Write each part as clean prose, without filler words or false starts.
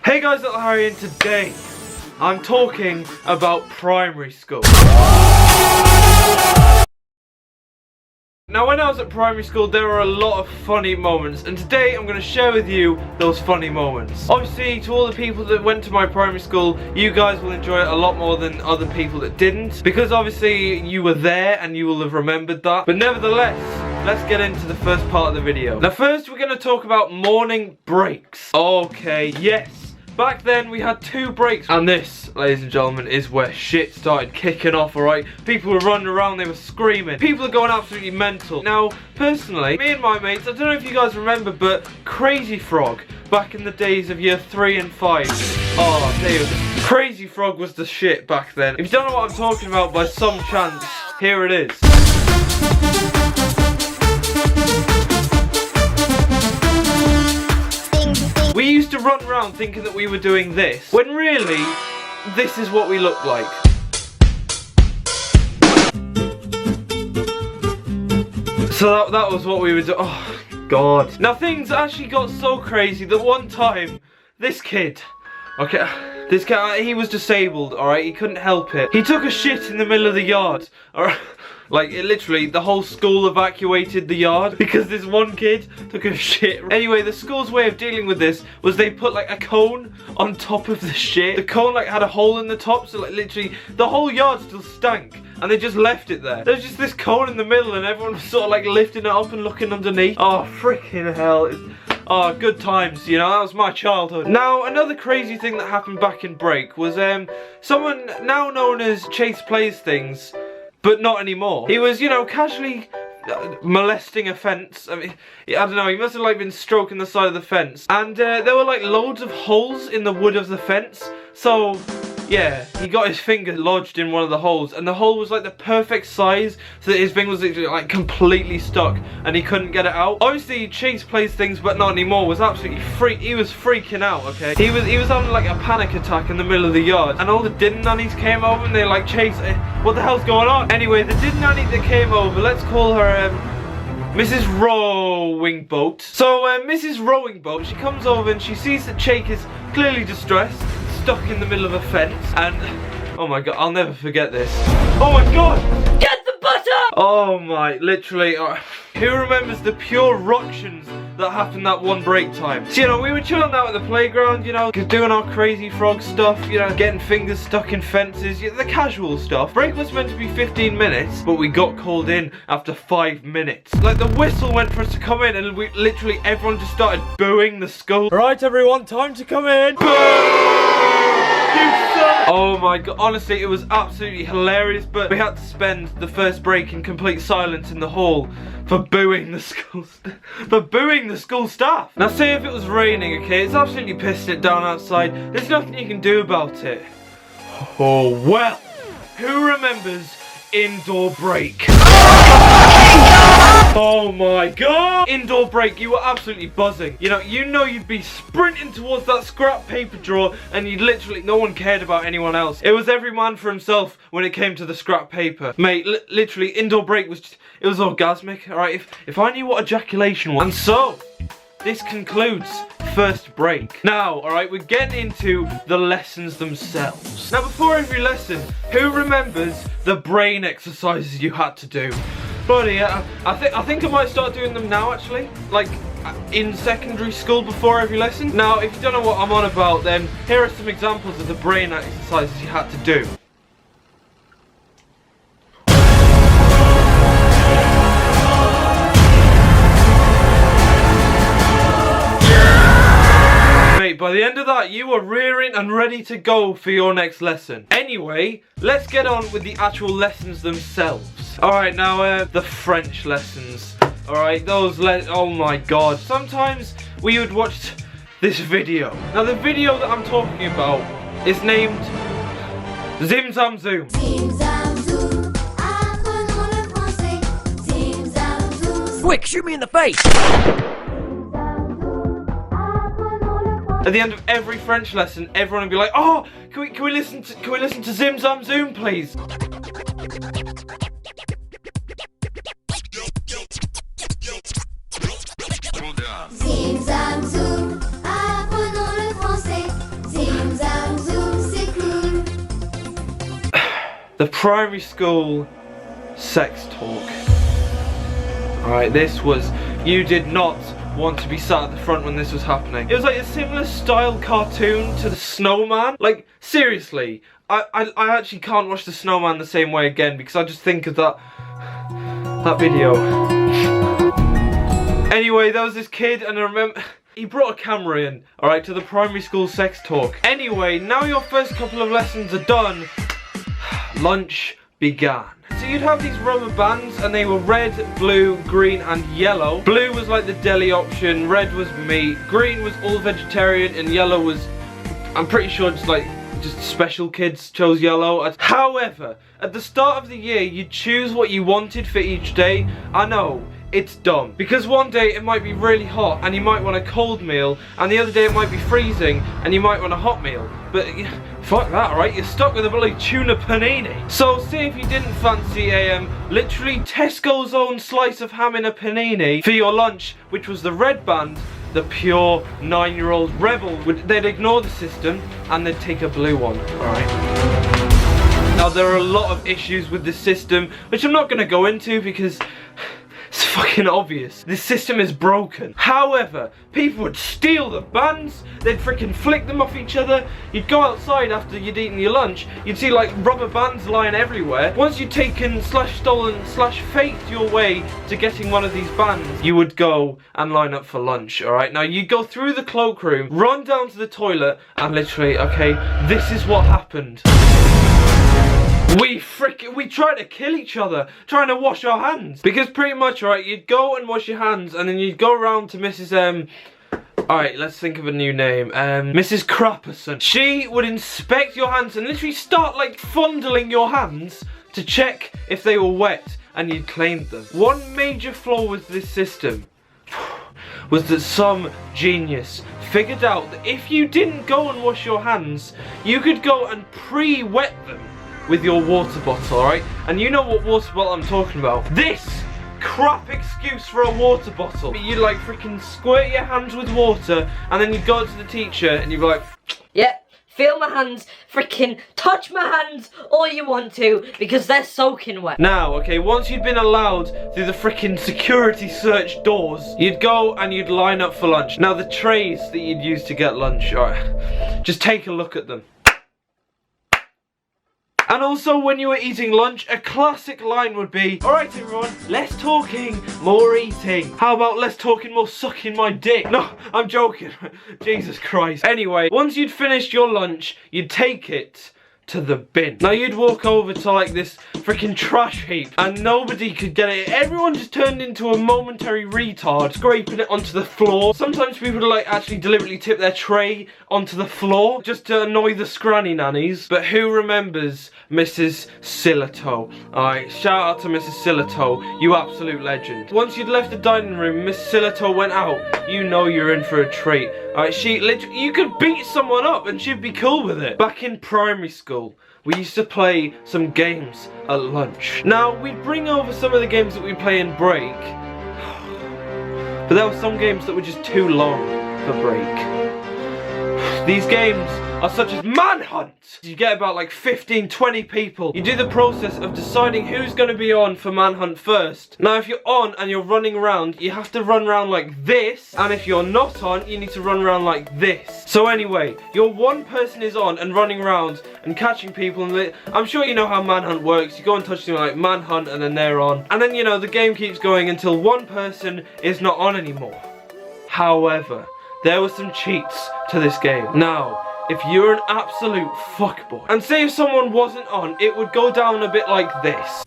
Hey guys, it's Harry, and today I'm talking about primary school. Now, when I was at primary school, there were a lot of funny moments, and today I'm going to share with you those funny moments. Obviously, to all the people that went to my primary school, you guys will enjoy it a lot more than other people that didn't, because obviously you were there and you will have remembered that. But nevertheless, let's get into the first part of the video. Now, first we're going to talk about morning breaks. Okay, yes. Back then we had 2 breaks, and this, ladies and gentlemen, is where shit started kicking off, alright? People were running around, they were screaming. People are going absolutely mental. Now, personally, me and my mates, I don't know if you guys remember, but Crazy Frog, back in the days of year 3 and 5. Oh, dude. Crazy Frog was the shit back then. If you don't know what I'm talking about by some chance, here it is. We used to run around thinking that we were doing this, when really, this is what we look like. So that was what we were doing. Oh, God. Now, things actually got so crazy that one time, this kid, he was disabled, alright? He couldn't help it. He took a shit in the middle of the yard, alright? Like, it literally, the whole school evacuated the yard because this one kid took a shit. Anyway, the school's way of dealing with this was they put like a cone on top of the shit. The cone like had a hole in the top, so like literally the whole yard still stank, and they just left it there. There's just this cone in the middle and everyone was sort of like lifting it up and looking underneath. Oh, freaking hell. Oh, good times, you know, that was my childhood. Now, another crazy thing that happened back in break was someone now known as Chase Plays Things, but not anymore. He was, you know, casually molesting a fence. I mean, I don't know, he must have like been stroking the side of the fence. And there were like loads of holes in the wood of the fence. So, yeah, he got his finger lodged in one of the holes, and the hole was like the perfect size so that his finger was like completely stuck and he couldn't get it out. Obviously, Chase Plays Things but not anymore was absolutely he was freaking out, okay? He was having like a panic attack in the middle of the yard, and all the din nannies came over and they're like, Chase, what the hell's going on? Anyway, the din nanny that came over, let's call her Mrs. Rowing Boat. So Mrs. Rowing Boat, she comes over and she sees that Chase is clearly distressed, stuck in the middle of a fence, and oh my god, I'll never forget this. Oh my god! Get the butter! Oh my, literally, who remembers the pure ructions that happened that one break time? So, you know, we were chilling out at the playground, you know, doing our Crazy Frog stuff, you know, getting fingers stuck in fences, the casual stuff. Break was meant to be 15 minutes, but we got called in after 5 minutes. Like, the whistle went for us to come in, and everyone just started booing the school. Right, everyone, time to come in. Boo! Oh my god, honestly, it was absolutely hilarious, but we had to spend the first break in complete silence in the hall for booing the school staff. Now, say if it was raining, okay, it's absolutely pissing it down outside. There's nothing you can do about it. Oh, well, who remembers indoor break? Oh my god! Indoor break, you were absolutely buzzing. You know you'd be sprinting towards that scrap paper drawer, and you'd literally, no one cared about anyone else. It was every man for himself when it came to the scrap paper. Mate, literally, indoor break was just, it was orgasmic, alright? If I knew what ejaculation was. And so, this concludes first break. Now, alright, we're getting into the lessons themselves. Now, before every lesson, who remembers the brain exercises you had to do? Bloody hell, I think I might start doing them now, actually. Like, in secondary school before every lesson. Now, if you don't know what I'm on about, then here are some examples of the brain exercises you had to do. Mate, by the end of that, you were rearing and ready to go for your next lesson. Anyway, let's get on with the actual lessons themselves. Alright, now, the French lessons. Alright, oh my god. Sometimes we would watch this video. Now, the video that I'm talking about is named Zim Zam Zoom. Quick, shoot me in the face! At the end of every French lesson, everyone would be like, "Oh, can we listen to Zim Zam Zoom, please?" Zim Zam Zoom, apprenons le français. the primary school sex talk. Alright, this was, you did not want to be sat at the front when this was happening. It was like a similar style cartoon to the Snowman. Like, seriously, I actually can't watch the Snowman the same way again because I just think of that video. Anyway, there was this kid and I remember he brought a camera in, alright, to the primary school sex talk. Anyway, now your first couple of lessons are done, lunch began. So you'd have these rubber bands and they were red, blue, green and yellow. Blue was like the deli option, red was meat, green was all vegetarian and yellow was, I'm pretty sure just special kids chose yellow. However, at the start of the year you'd choose what you wanted for each day. I know, it's dumb. Because one day it might be really hot and you might want a cold meal, and the other day it might be freezing and you might want a hot meal. But fuck that, right? You're stuck with a bloody tuna panini. So say if you didn't fancy a literally Tesco's own slice of ham in a panini for your lunch, which was the red band, the pure 9-year-old rebel, they'd ignore the system and they'd take a blue one, alright? Now there are a lot of issues with this system, which I'm not going to go into because it's fucking obvious. This system is broken. However, people would steal the bands, they'd freaking flick them off each other. You'd go outside after you'd eaten your lunch, you'd see like rubber bands lying everywhere. Once you'd taken / stolen / faked your way to getting one of these bands, you would go and line up for lunch, alright? Now you'd go through the cloakroom, run down to the toilet, and literally, okay, this is what happened. We tried to kill each other, trying to wash our hands. Because pretty much, right, you'd go and wash your hands, and then you'd go around to Mrs. Alright, let's think of a new name. Mrs. Crapperson. She would inspect your hands and literally start, like, fondling your hands to check if they were wet, and you'd clean them. One major flaw with this system was that some genius figured out that if you didn't go and wash your hands, you could go and pre-wet them with your water bottle, alright? And you know what water bottle I'm talking about. This crap excuse for a water bottle. You'd like freaking squirt your hands with water and then you'd go to the teacher and you'd be like, yep, feel my hands, freaking touch my hands all you want to because they're soaking wet. Now, okay, once you'd been allowed through the freaking security search doors, you'd go and you'd line up for lunch. Now the trays that you'd use to get lunch, alright, just take a look at them. And also when you were eating lunch, a classic line would be, alright everyone, less talking, more eating. How about less talking, more sucking my dick? No, I'm joking. Jesus Christ. Anyway, once you'd finished your lunch, you'd take it to the bin. Now you'd walk over to like this freaking trash heap and nobody could get it. Everyone just turned into a momentary retard, scraping it onto the floor. Sometimes people would like actually deliberately tip their tray onto the floor just to annoy the scranny nannies. But who remembers Mrs. Silito? Alright, shout out to Mrs. Silito, you absolute legend. Once you'd left the dining room, Miss Silito went out. You know you're in for a treat. Alright, she literally, you could beat someone up and she'd be cool with it. Back in primary school, we used to play some games at lunch. Now, we'd bring over some of the games that we play in break, but there were some games that were just too long for break. These games are such as Manhunt. You get about like 15, 20 people. You do the process of deciding who's going to be on for Manhunt first. Now if you're on and you're running around, you have to run around like this. And if you're not on, you need to run around like this. So anyway, your one person is on and running around and catching people. And I'm sure you know how Manhunt works. You go and touch them like Manhunt and then they're on. And then, you know, the game keeps going until one person is not on anymore. However, there were some cheats to this game. Now, if you're an absolute fuckboy, and say if someone wasn't on, it would go down a bit like this.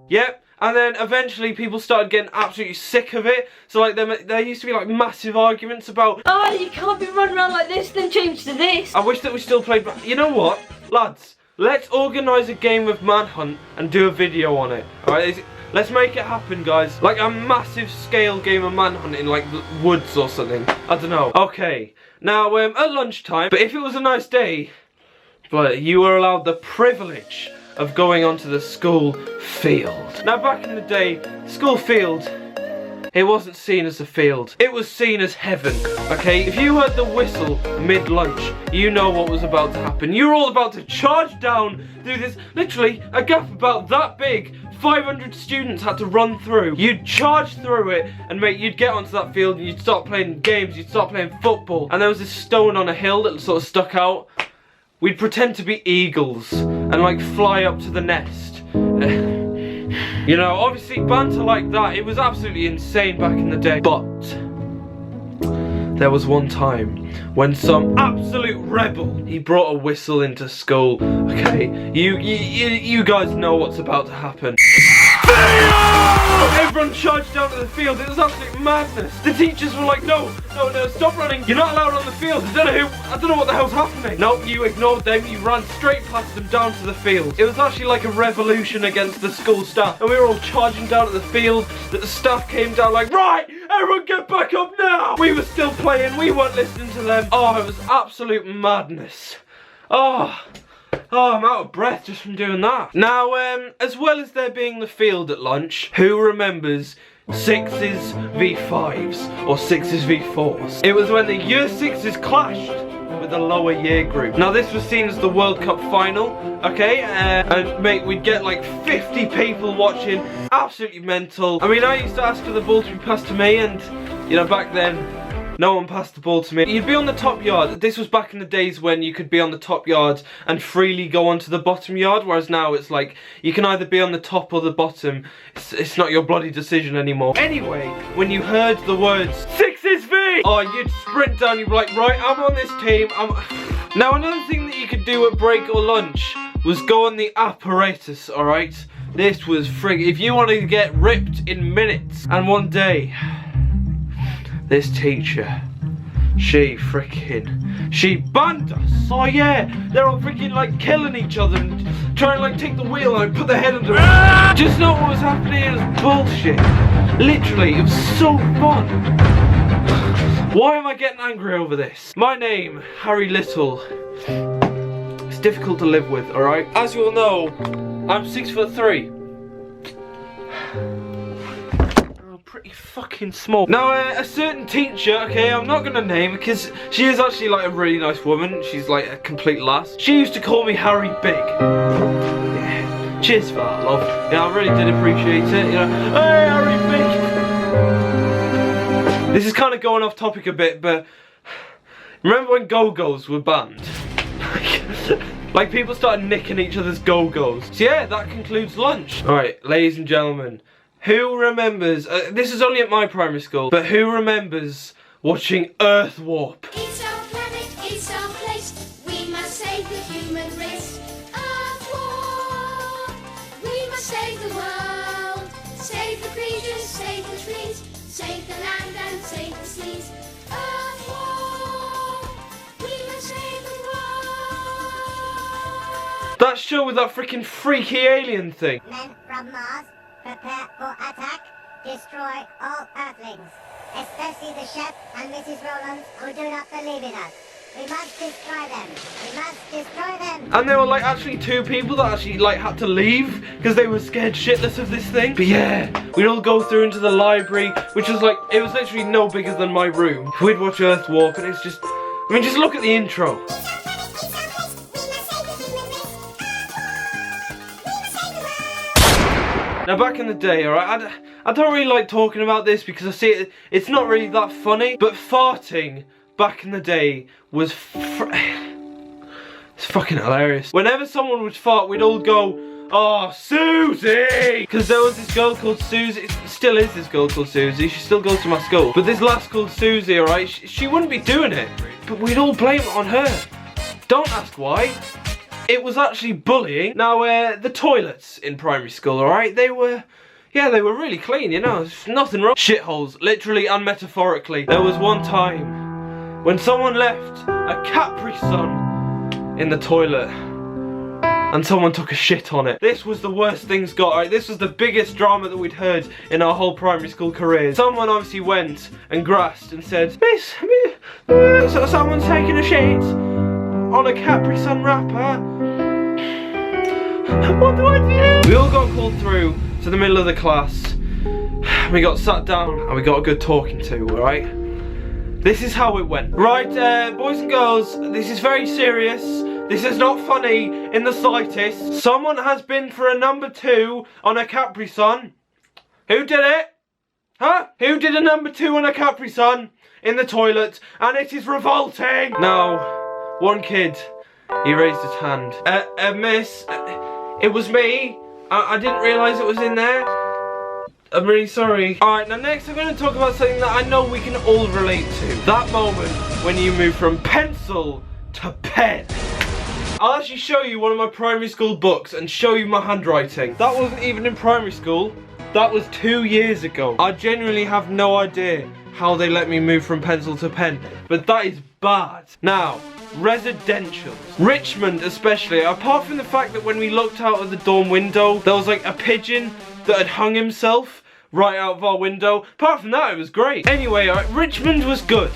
Yep, and then eventually people started getting absolutely sick of it. So like there used to be like massive arguments about, oh, you can't be running around like this, then change to this. I wish that we still played, but you know what, lads? Let's organise a game of Manhunt and do a video on it. Alright, let's make it happen, guys. Like a massive scale game of Manhunt in like the woods or something. I don't know. Okay, now at lunchtime, but if it was a nice day, but you were allowed the privilege of going onto the school field. Now back in the day, school field, it wasn't seen as a field. It was seen as heaven, okay? If you heard the whistle mid-lunch, you know what was about to happen. You were all about to charge down through this, literally, a gap about that big. 500 students had to run through. You'd charge through it, and mate, you'd get onto that field and you'd start playing games, you'd start playing football. And there was this stone on a hill that sort of stuck out. We'd pretend to be eagles and like fly up to the nest. You know, obviously banter like that, it was absolutely insane back in the day. But there was one time when some absolute rebel, he brought a whistle into school. Okay, you guys know what's about to happen. Everyone charged down to the field. It was absolute madness. The teachers were like, no, stop running. You're not allowed on the field. I don't know what the hell's happening. No, you ignored them. You ran straight past them down to the field. It was actually like a revolution against the school staff. And we were all charging down to the field. That the staff came down like, right, everyone get back up now. We were still playing. We weren't listening to them. Oh, it was absolute madness. Oh, I'm out of breath just from doing that. Now, as well as there being the field at lunch, who remembers 6s v 5s or 6s v 4s? It was when the year 6s clashed with the lower year group. Now this was seen as the World Cup final, okay? And mate, we'd get like 50 people watching, absolutely mental. I mean, I used to ask for the ball to be passed to me, and you know, back then, no one passed the ball to me. You'd be on the top yard. This was back in the days when you could be on the top yard and freely go onto the bottom yard, whereas now it's like, you can either be on the top or the bottom. It's not your bloody decision anymore. Anyway, when you heard the words, 6s v! Oh, you'd sprint down, you'd be like, right, I'm on this team, Now another thing that you could do at break or lunch was go on the apparatus, alright? This was if you wanted to get ripped in minutes. And one day, this teacher, she banned us. Oh yeah, they're all freaking like killing each other and trying to like take the wheel and put their head under it. Just know what was happening, it was bullshit. Literally, it was so fun. Why am I getting angry over this? My name, Harry Little. It's difficult to live with, alright? As you all know, I'm 6'3". Pretty fucking small. Now a certain teacher, okay, I'm not gonna name because she is actually like a really nice woman. She's like a complete lass. She used to call me Harry Big. Yeah. Cheers for that, love. Yeah, I really did appreciate it. You know, hey Harry Big. This is kind of going off topic a bit, but remember when Go-Go's were banned? Like people started nicking each other's Go-Go's. So yeah, that concludes lunch. All right, ladies and gentlemen. Who remembers, this is only at my primary school, but who remembers watching Earth Warp? It's our planet, it's our place, we must save the human race. Earth Warp, we must save the world, save the creatures, save the trees, save the land and save the seas. Earth Warp, we must save the world. That show with that freaking freaky alien thing. Men from Mars, prepare for attack. Destroy all Earthlings, especially the chef and Mrs. Rowlands who do not believe in us. We must destroy them. We must destroy them. And there were like actually 2 people that actually like had to leave because they were scared shitless of this thing. But yeah, we'd all go through into the library, which was like, it was literally no bigger than my room. We'd watch Earth Warp and it's just, I mean, just look at the intro. Now back in the day, alright, I don't really like talking about this because I see it's not really that funny, but farting back in the day was it's fucking hilarious. Whenever someone would fart, we'd all go, oh, Susie! Because there was this girl called Susie, it still is this girl called Susie, she still goes to my school. But this lass called Susie, alright, she wouldn't be doing it, but we'd all blame it on her. Don't ask why. It was actually bullying. Now, the toilets in primary school, alright, they were really clean, you know, there's nothing wrong. Shitholes, literally and metaphorically. There was one time when someone left a Capri Sun in the toilet and someone took a shit on it. This was the worst things got, alright, this was the biggest drama that we'd heard in our whole primary school careers. Someone obviously went and grasped and said, Miss, so someone's taking a shit on a Capri Sun wrapper. What do I do? We all got called through to the middle of the class. We got sat down and we got a good talking to, alright? This is how it went. Right, boys and girls, this is very serious. This is not funny in the slightest. Someone has been for a number 2 on a Capri Sun. Who did it? Huh? Who did a number 2 on a Capri Sun in the toilet? And it is revolting. Now, one kid, he raised his hand. Miss, it was me. I didn't realise it was in there. I'm really sorry. Alright, now next I'm going to talk about something that I know we can all relate to. That moment when you move from pencil to pen. I'll actually show you one of my primary school books and show you my handwriting. That wasn't even in primary school. That was 2 years ago. I genuinely have no idea how they let me move from pencil to pen. But that is bad. Now, residential. Richmond especially, apart from the fact that when we looked out of the dorm window, there was like a pigeon that had hung himself right out of our window. Apart from that, it was great. Anyway, Richmond was good.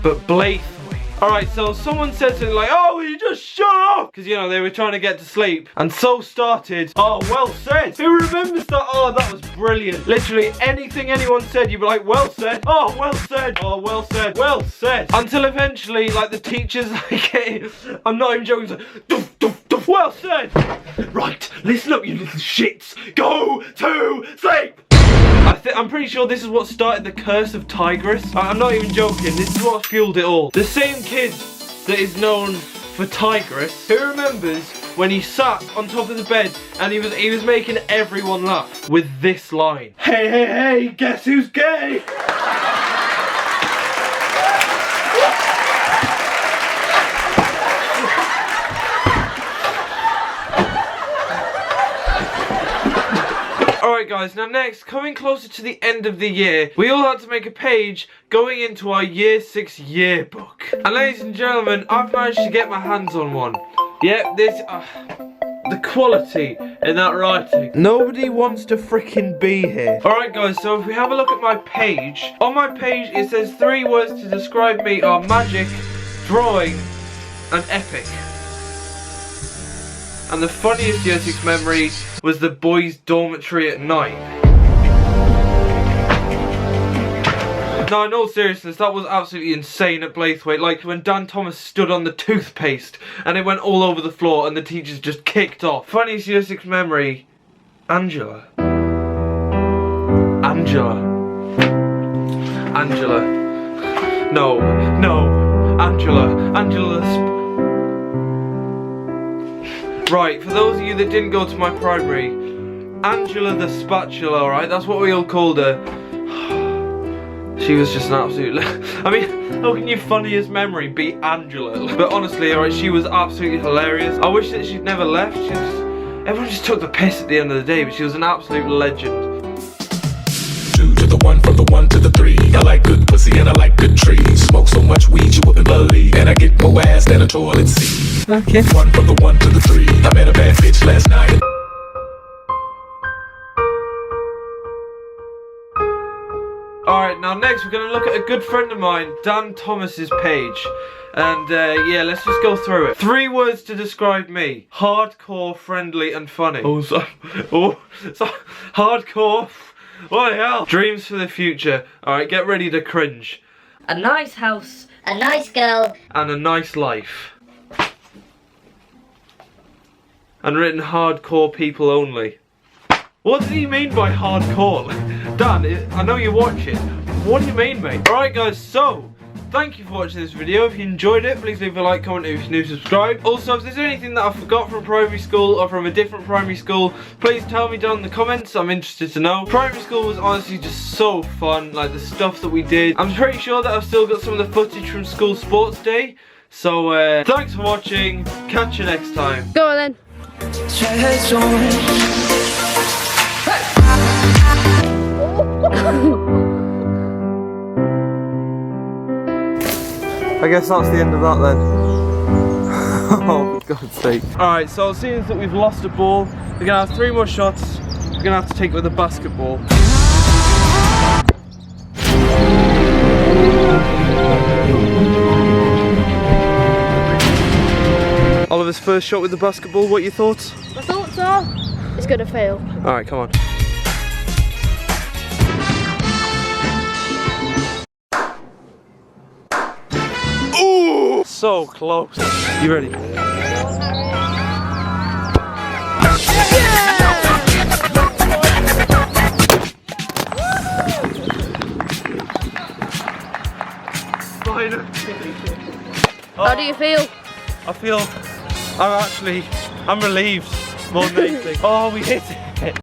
But Blaithwaite. Alright, so someone said something like, oh, will you just shut up? Because, you know, they were trying to get to sleep. And so started, oh, well said. Who remembers that? Oh, that was brilliant. Literally anything anyone said, you'd be like, well said. Oh, well said. Oh, well said. Well said. Until eventually, like, the teachers, like, I'm not even joking, like, doof, doof, doof, well said. Right, listen up, you little shits. Go to sleep. I'm pretty sure this is what started the curse of Tigress. I'm not even joking, this is what fueled it all. The same kid that is known for Tigress, who remembers when he sat on top of the bed and he was making everyone laugh with this line. Hey, hey, hey, guess who's gay? Alright guys, now next, coming closer to the end of the year, we all had to make a page going into our year 6 yearbook. And ladies and gentlemen, I've managed to get my hands on one. Yep, the quality in that writing. Nobody wants to freaking be here. Alright guys, so if we have a look at my page, on my page it says 3 words to describe me are magic, drawing, and epic. And the funniest year 6 memory was the boys' dormitory at night. No, in all seriousness, that was absolutely insane at Blaithwaite. Like when Dan Thomas stood on the toothpaste and it went all over the floor and the teachers just kicked off. Funniest year 6 memory, Angela. No, Angela. Right, for those of you that didn't go to my primary, Angela the spatula, alright? That's what we all called her. She was just an absolute... I mean, how can your funniest memory be Angela? But honestly, alright, she was absolutely hilarious. I wish that she'd never left. Everyone just took the piss at the end of the day, but she was an absolute legend. 2 to the 1, from the 1 to the 3. I like good pussy and I like good trees. Smoke so much weed you wouldn't believe. And I get more ass than a toilet seat. Okay. 1 from the 1 to the 3. I met a bad bitch last night. Alright, now next we're going to look at a good friend of mine, Dan Thomas's page. And yeah, let's just go through it. 3 words to describe me. Hardcore, friendly, and funny. So hardcore. What the hell? Dreams for the future. Alright, get ready to cringe. A nice house. A nice girl. And a nice life. And written hardcore people only. What does he mean by hardcore? Dan, I know you watch it. What do you mean, mate? Alright guys, so thank you for watching this video. If you enjoyed it, please leave a like, comment, if you're new, subscribe. Also, if there's anything that I forgot from primary school or from a different primary school, please tell me down in the comments. I'm interested to know. Primary school was honestly just so fun, like the stuff that we did. I'm pretty sure that I've still got some of the footage from school sports day. So, thanks for watching. Catch you next time. Go on then. I guess that's the end of that then. Oh, for God's sake. Alright, so seeing that we've lost a ball, we're gonna have 3 more shots. We're gonna have to take it with a basketball. Oliver this first shot with the basketball. What are your thoughts? My thoughts are, it's gonna fail. Alright, come on. Ooh! So close. You ready? How do you feel? I'm relieved more than anything. Oh, we hit it.